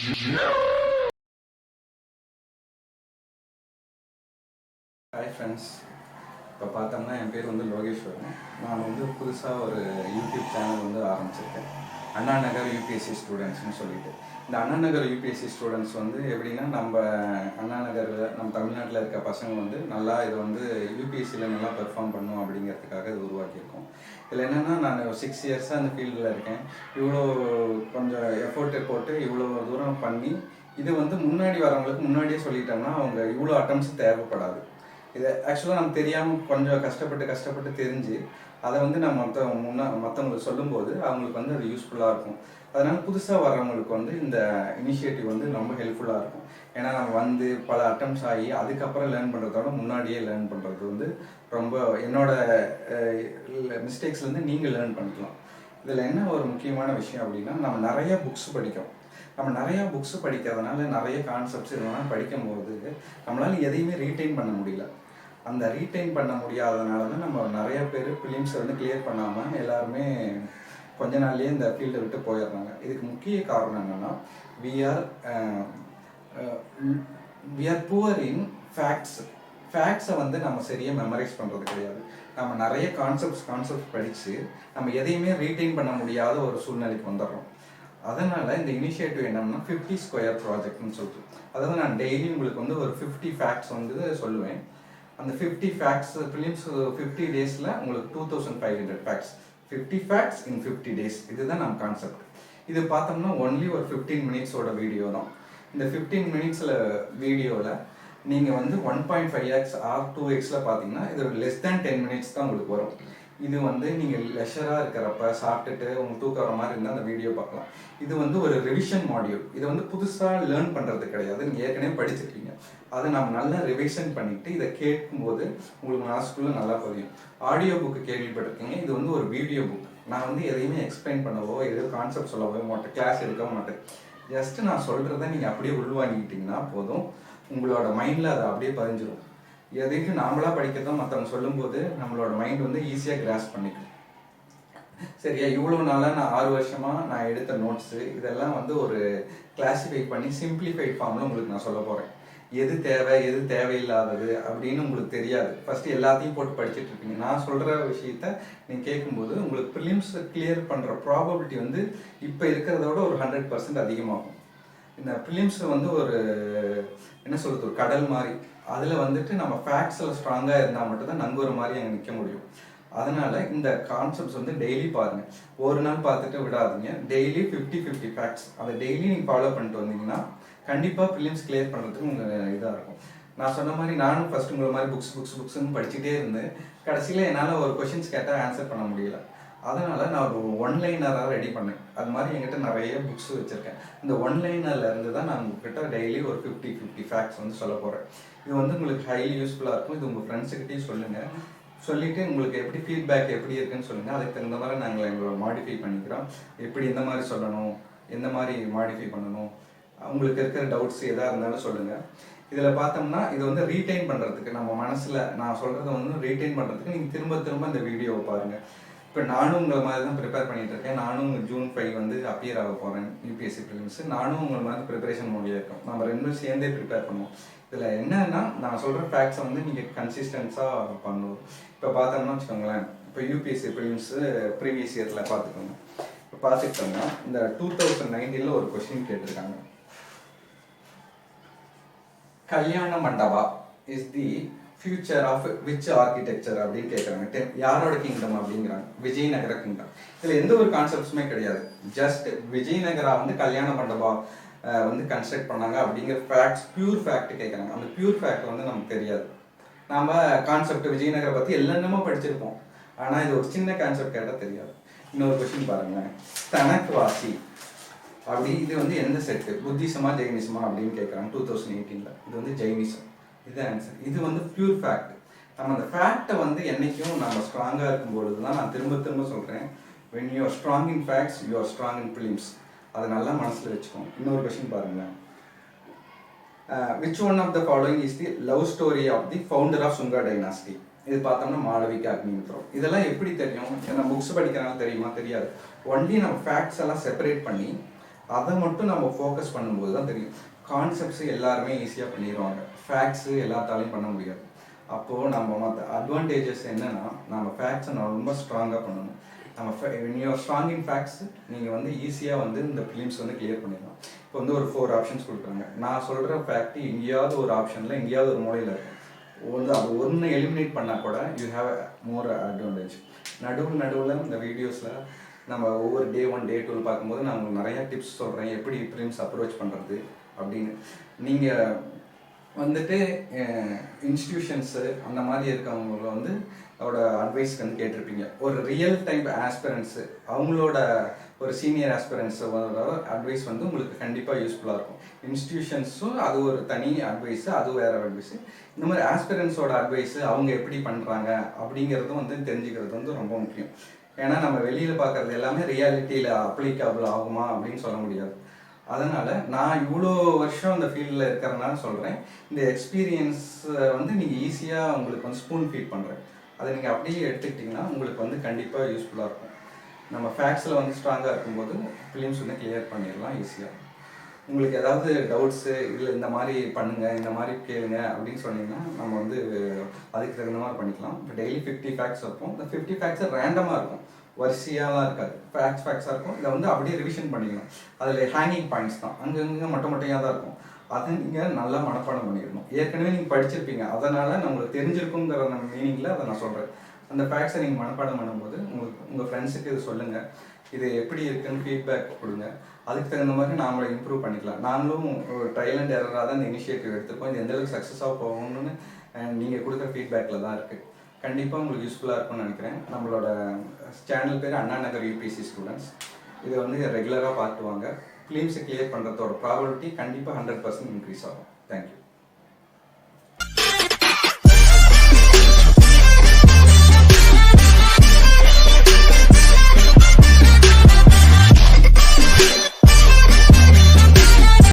Hi friends, இப்போ பார்த்தோம்னா என் பேர் வந்து லோகேஸ்வரன். நான் வந்து புதுசாக ஒரு யூடியூப் சேனல் வந்து ஆரம்பிச்சிருக்கேன், அண்ணா நகர் யூபிஎஸ்சி ஸ்டூடெண்ட்ஸ்னு சொல்லிட்டு. இந்த அண்ணா நகர் யூபிஎஸ்சி ஸ்டூடெண்ட்ஸ் வந்து எப்படின்னா, நம்ம அண்ணா நகரில் நம்ம தமிழ்நாட்டில் இருக்க பசங்க வந்து நல்லா இதை வந்து யூபிஎஸ்சியில் நல்லா பெர்ஃபார்ம் பண்ணும் அப்படிங்கிறதுக்காக இது உருவாக்கியிருக்கோம். இதில் என்னென்னா, நான் 6 இயர்ஸாக அந்த ஃபீல்டில் இருக்கேன். இவ்வளோ கொஞ்சம் எஃபோர்ட்டு போட்டு இவ்வளோ தூரம் பண்ணி இது வந்து முன்னாடி வரவங்களுக்கு முன்னாடியே சொல்லிட்டோம்னா அவங்க இவ்வளோ அட்டம்ஸ் தேவைப்படாது. இதை ஆக்சுவலாக நம்ம தெரியாமல் கொஞ்சம் கஷ்டப்பட்டு தெரிஞ்சு அதை வந்து நம்ம மற்றவங்களுக்கு சொல்லும்போது அவங்களுக்கு வந்து அது யூஸ்ஃபுல்லாக இருக்கும். அதனால் புதுசாக வர்றவங்களுக்கு வந்து இந்த இனிஷியேட்டிவ் வந்து ரொம்ப ஹெல்ப்ஃபுல்லாக இருக்கும். ஏன்னா நம்ம வந்து பல அட்டம்ஸ் ஆகி அதுக்கப்புறம் லேர்ன் பண்ணுறதோட முன்னாடியே லேர்ன் பண்ணுறது வந்து ரொம்ப என்னோட மிஸ்டேக்ஸ்லேருந்து நீங்கள் லேர்ன் பண்ணிக்கலாம். இதில் என்ன ஒரு முக்கியமான விஷயம் அப்படின்னா, நம்ம நிறைய புக்ஸ் படிக்கிறோம். நம்ம நிறையா புக்ஸ் படிக்கிறதுனால நிறைய கான்செப்ட்ஸ் இதெல்லாம் படிக்கும்போது நம்மளால் எதையுமே ரீட்டைன் பண்ண முடியல. அந்த ரீட்டைன் பண்ண முடியாதனால தான் நம்ம நிறைய பேர் ப்ரிலிம்ஸை வந்து கிளியர் பண்ணாமல் எல்லாருமே கொஞ்ச நாள்லேயே இந்த ஃபீல்டை விட்டு போயிடுறாங்க. இதுக்கு முக்கிய காரணம் என்னென்னா, வி ஆர் புவர் இன் ஃபேக்ட்ஸை வந்து நம்ம சரியாக மெமரைஸ் பண்ணுறது கிடையாது. நம்ம நிறைய கான்செப்ட்ஸ் படித்து நம்ம எதையுமே ரீட்டைன் பண்ண முடியாத ஒரு சூழ்நிலைக்கு வந்துடுறோம். அதனால் இந்த இனிஷியேட்டிவ் என்னன்னா 50 ஸ்கொயர் ப்ராஜெக்ட்னு சொல்லிட்டு, அதாவது நான் டெய்லி உங்களுக்கு வந்து ஒரு 50 ஃபேக்ட்ஸ் வந்து சொல்லுவேன். அந்த 50 ஃபேக்ட்ஸ் ப்ரிலிம்ஸ் 50 டேஸில் உங்களுக்கு 2500 ஃபேக்ட்ஸ், 50 ஃபேக்ட்ஸ் இன் 50 டேஸ். இதுதான் நம்ம கான்செப்ட். இது பார்த்தோம்னா ஒன்லி ஒரு 15 மினிட்ஸோட வீடியோ தான். இந்த 15 மினிட்ஸில் வீடியோவில் நீங்கள் வந்து 1.5x ஆர் 2xல் பார்த்தீங்கன்னா இது லெஸ் தேன் 10 மினிட்ஸ் தான் உங்களுக்கு வரும். இது வந்து நீங்கள் லெஷராக இருக்கிறப்ப சாப்பிட்டுட்டு உங்களுக்கு தூக்க வர மாதிரி இருந்தால் அந்த வீடியோ பார்க்கலாம். இது வந்து ஒரு ரிவிஷன் மாடியூல். இதை வந்து புதுசாக லேர்ன் பண்ணுறது கிடையாது, நீங்கள் ஏற்கனவே படிச்சிருக்கீங்க. அதை நம்ம நல்லா ரிவிஷன் பண்ணிவிட்டு இதை கேட்கும்போது உங்களுக்கு மனசுக்குள்ளே நல்லா புரியும். ஆடியோ புக்கு கேள்விப்பட்டிருக்கீங்க, இது வந்து ஒரு வீடியோ புக். நான் வந்து எதையுமே எக்ஸ்பிளைன் பண்ணவோ எதோ கான்செப்ட் சொல்லவோ மாட்டேன், கிளாஸ் எடுக்க மாட்டேன். ஜஸ்ட்டு நான் சொல்கிறத நீங்கள் அப்படியே உள்வாங்கிக்கிட்டிங்கன்னா போதும், உங்களோட மைண்டில் அதை அப்படியே பதிஞ்சிடும். எதையும் நாமளாக படிக்கிறதோ மற்றவங்க சொல்லும்போது நம்மளோட மைண்ட் வந்து ஈஸியாக கிராஸ் பண்ணிக்கும். சரியா, இவ்வளோ நாளாக நான் 6 வருஷமாக நான் எடுத்த நோட்ஸு இதெல்லாம் வந்து ஒரு கிளாஸிஃபை பண்ணி சிம்பிளிஃபைட் ஃபார்மில் உங்களுக்கு நான் சொல்ல போகிறேன். எது தேவை எது தேவையில்லாதது அப்படின்னு உங்களுக்கு தெரியாது. ஃபஸ்ட்டு எல்லாத்தையும் போட்டு படிச்சுட்டு இருப்பீங்க. நான் சொல்கிற விஷயத்த நீங்கள் கேட்கும்போது உங்களுக்கு ப்ரிலிம்ஸ் கிளியர் பண்ணுற ப்ராபபிலிட்டி வந்து இப்போ இருக்கிறதோட ஒரு 100% அதிகமாகும். இந்த ப்ரிலிம்ஸ் வந்து ஒரு என்ன சொல்கிறது, ஒரு கடல் மாதிரி. அதில் வந்துட்டு நம்ம ஃபேக்ட்ஸில் ஸ்ட்ராங்காக இருந்தால் மட்டும்தான் நங்குற மாதிரி அங்கே நிற்க முடியும். அதனால் இந்த கான்செப்ட்ஸ் வந்து டெய்லி பாருங்கள். ஒரு நாள் பார்த்துட்டு விடாதீங்க. டெய்லி 50 ஃபேக்ட்ஸ் அதை டெய்லி நீங்கள் ஃபாலோ பண்ணிட்டு வந்தீங்கன்னா கண்டிப்பாக ப்ரிலிம்ஸ் கிளியர் பண்ணுறதுக்கு உங்கள் இதாக இருக்கும். நான் சொன்ன மாதிரி நானும் ஃபஸ்ட்டு உங்களை மாதிரி புக்ஸ்ன்னு படிச்சுட்டே இருந்தேன். கடைசியில் என்னால் ஒரு கொஷின்ஸ் கேட்டால் ஆன்சர் பண்ண முடியல. அதனால் நான் ஒரு ஒன்லைனராக ரெடி பண்ணேன். அது மாதிரி என்கிட்ட நிறைய புக்ஸ் வச்சுருக்கேன். இந்த ஒன்லைனரில் இருந்து தான் நான் உங்ககிட்ட டெய்லி ஒரு 50 ஃபேக்ட்ஸ் வந்து சொல்ல போகிறேன். இது வந்து உங்களுக்கு ஹைலி யூஸ்ஃபுல்லாக இருக்கும். இது உங்கள் ஃப்ரெண்ட்ஸுக்கிட்டையும் சொல்லுங்கள். சொல்லிவிட்டு உங்களுக்கு எப்படி ஃபீட்பேக் எப்படி இருக்குன்னு சொல்லுங்கள். அதுக்கு தகுந்த மாதிரி நாங்கள் எங்களை மாடிஃபை பண்ணிக்கிறோம். எப்படி எந்த மாதிரி சொல்லணும், எந்த மாதிரி மாடிஃபை பண்ணணும், உங்களுக்கு இருக்கிற டவுட்ஸ் எதாக இருந்தாலும் சொல்லுங்கள். இதில் பார்த்தோம்னா இது வந்து ரீட்டைன் பண்ணுறதுக்கு நம்ம மனசில் நான் சொல்கிறத வந்து ரீட்டைன் பண்ணுறதுக்கு நீங்கள் திரும்ப இந்த வீடியோவை பாருங்கள். இப்போ நானும் உங்களை மாதிரி தான் ப்ரிப்பேர் பண்ணிகிட்டு இருக்கேன். நானும் ஜூன் 5 வந்து அப்பியர் ஆக போகிறேன் யூபிஎஸ்சி ப்ரிலிம்ஸ். நானும் உங்களை மாதிரி ப்ரிப்பரேஷன் மோடியாக இருக்கோம். நம்ம 2 சேர்ந்தே ப்ரிப்பேர் பண்ணுவோம். இதில் என்னன்னா, நான் சொல்கிற ஃபேக்ட்ஸை வந்து நீங்கள் கன்சிஸ்டன்ஸாக பண்ணுவோம். இப்போ பார்த்தோம்னா வச்சுக்கோங்களேன், இப்போ யூபிஎஸ்சி ப்ரிலிம்ஸு ப்ரீவியஸ் இயரில் பார்த்துக்கோங்க. இப்போ பார்த்துக்கிட்டோம்னா இந்த 2019 ஒரு கொஸ்டின் கேட்டிருக்காங்க. Kalyana mandapa is the feature of which architecture அப்படின்னு கேட்குறாங்க. யாரோட கிங்டம் அப்படிங்கிறாங்க. விஜயநகர கிங்டம். இதில் எந்த ஒரு கான்செப்ட்ஸுமே கிடையாது. ஜஸ்ட் விஜயநகரா வந்து கல்யாண மண்டபா வந்து கன்ஸ்ட்ரக்ட் பண்ணாங்க அப்படிங்கிற ஃபேக்ட்ஸ், பியூர் ஃபேக்ட் கேட்குறாங்க. அந்த பியூர் ஃபேக்ட் வந்து நமக்கு தெரியாது. நம்ம கான்செப்ட் விஜயநகரை பற்றி எல்லாமே படிச்சிருப்போம், ஆனால் இது ஒரு சின்ன கான்செப்ட் கேட்டால் தெரியாது. இன்னொரு கொஸ்டின் பாருங்களேன். தனக்வாசி அப்படி இது வந்து எந்த செட்டு, புத்திசமா ஜெயினிசமா அப்படின்னு கேட்குறாங்க 2018. இது வந்து ஜெயினிசம். இது ஆன்சர். இது வந்து பியூர் ஃபேக்ட். நம்ம அந்த ஃபேக்டை வந்து என்றைக்கும் நம்ம ஸ்ட்ராங்காக இருக்கும்பொழுது தான், நான் திரும்ப சொல்கிறேன், when you are strong in facts you are strong in prelims. அதை நல்லா மனசில் வச்சுக்கோங்க. இன்னொரு கொஸ்டின் பாருங்கள். which one of the following is the love story of the founder of Sunga dynasty? இது பார்த்தோம்னா மாளவிகா அக்னிமித்ரம். இதெல்லாம் எப்படி தெரியும்? நம்ம புக்ஸ் படிக்கிறனால தெரியுமா? தெரியாது. ஒன்லி நம்ம ஃபேக்ட்ஸ் எல்லாம் செப்பரேட் பண்ணி அதை மட்டும் நம்ம ஃபோக்கஸ் பண்ணும்போது தான் தெரியும். கான்செப்ட்ஸ் எல்லாருமே ஈஸியாக பண்ணிடுவாங்க, ஃபேக்ட்ஸு எல்லாத்தாலையும் பண்ண முடியாது. அப்போது நம்ம மற்ற அட்வான்டேஜஸ் என்னென்னா, நம்ம ஃபேக்ட்ஸை ரொம்ப ஸ்ட்ராங்காக பண்ணணும். நம்ம நீங்கள் ஸ்ட்ராங் இன் ஃபேக்ட்ஸ் நீங்கள் வந்து ஈஸியாக வந்து இந்த ஃபிலிம்ஸ் வந்து கிளியர் பண்ணிடலாம். இப்போ வந்து ஒரு 4 ஆப்ஷன்ஸ் கொடுக்குறாங்க. நான் சொல்கிற ஃபேக்ட் எங்கேயாவது ஒரு ஆப்ஷனில் எங்கேயாவது ஒரு மூலையில் இருக்கும். வந்து அது ஒன்று எலிமினேட் பண்ணால் கூட யூ ஹேவ் மோர் அட்வான்டேஜ். நடுவில் இந்த வீடியோஸில் நம்ம ஒவ்வொரு டே 1 டே 2 பார்க்கும்போது நான் உங்களுக்கு நிறையா டிப்ஸ் சொல்கிறேன், எப்படி ஃபிலிம்ஸ் அப்ரோச் பண்ணுறது அப்படின்னு. நீங்கள் வந்துட்டு இன்ஸ்டிடியூஷன்ஸு அந்த மாதிரி இருக்கவங்கள வந்து அவரோட அட்வைஸ்க்கு வந்து கேட்டிருப்பீங்க. ஒரு ரியல் டைம் ஆஸ்பிரன்ஸு அவங்களோட ஒரு சீனியர் ஆஸ்பிரன்ஸோட அட்வைஸ் வந்து உங்களுக்கு கண்டிப்பாக யூஸ்ஃபுல்லாக இருக்கும். இன்ஸ்டிடியூஷன்ஸும் அது ஒரு தனி அட்வைஸு, அது வேறு அட்வைஸு. இந்த மாதிரி ஆஸ்பிரன்ஸோட அட்வைஸு அவங்க எப்படி பண்ணுறாங்க அப்படிங்கிறதும் வந்து தெரிஞ்சுக்கிறது வந்து ரொம்ப முக்கியம். ஏன்னா நம்ம வெளியில் பார்க்குறது எல்லாமே ரியாலிட்டியில் அப்ளிகபிள் ஆகுமா அப்படின்னு சொல்ல முடியாது. அதனால் நான் இவ்வளோ வருஷம் இந்த ஃபீல்டில் இருக்கிறனால சொல்கிறேன், இந்த எக்ஸ்பீரியன்ஸை வந்து நீங்கள் ஈஸியாக உங்களுக்கு வந்து ஸ்பூன் ஃபீட் பண்ணுறேன். அதை நீங்கள் அப்படியே எடுத்துக்கிட்டிங்கன்னா உங்களுக்கு வந்து கண்டிப்பாக யூஸ்ஃபுல்லாக இருக்கும். நம்ம ஃபேக்ட்ஸில் வந்து ஸ்ட்ராங்காக இருக்கும்போது ஃபிலிம்ஸ் வந்து கிளியர் பண்ணிடலாம் ஈஸியாக. உங்களுக்கு ஏதாவது டவுட்ஸு இல்லை இந்த மாதிரி பண்ணுங்கள், இந்த மாதிரி கேளுங்க அப்படின்னு சொன்னீங்கன்னா நம்ம வந்து அதுக்கு தகுந்த மாதிரி பண்ணிக்கலாம். இப்போ டெய்லி 50 ஃபேக்ட்ஸ் வைப்போம். இந்த 50 ஃபேக்ட்ஸு ரேண்டமாக இருக்கும், வரிசையாலாம் இருக்காது, ஃபேக்ட்ஸாக இருக்கும். இதை வந்து அப்படியே ரிவிஷன் பண்ணிக்கணும். அதில் ஹேங்கிங் பாயிண்ட்ஸ் தான், அங்கங்கே மொட்டையாக தான் இருக்கும். அதை நீங்கள் நல்லா மனப்பாடம் பண்ணிடணும். ஏற்கனவே நீங்கள் படிச்சிருப்பீங்க, அதனால் நம்மளுக்கு தெரிஞ்சிருக்குங்கிற மீனிங்கில் அதை நான் சொல்கிறேன். அந்த ஃபேக்ட்ஸை நீங்கள் மனப்பாடம் பண்ணும்போது உங்கள் ஃப்ரெண்ட்ஸுக்கு இது சொல்லுங்கள், இது எப்படி இருக்குன்னு ஃபீட்பேக் கொடுங்க. அதுக்கு தகுந்த மாதிரி நாமளை இம்ப்ரூவ் பண்ணிக்கலாம். நாங்களும் ஒரு ட்ரையல் அண்ட் எரராக தான் இந்த இனிஷியேட்டிவ் எடுத்துருக்கோம். இது எந்தளவுக்கு சக்ஸஸாக போகணும்னு நீங்கள் கொடுக்குற ஃபீட்பேக்கில் தான் இருக்குது. கண்டிப்பாக உங்களுக்கு யூஸ்ஃபுல்லாக இருக்கும்னு நினைக்கிறேன். நம்மளோட சேனல் பேர் அண்ணா நகர் UPSC ஸ்டூடெண்ட்ஸ். இதை வந்து ரெகுலராக பார்த்துவாங்க. ஃபிலிம்ஸை கிளியர் பண்ணுறதோட ப்ராபபிலிட்டி கண்டிப்பாக 100% இன்க்ரீஸ் ஆகும். தேங்க்யூ.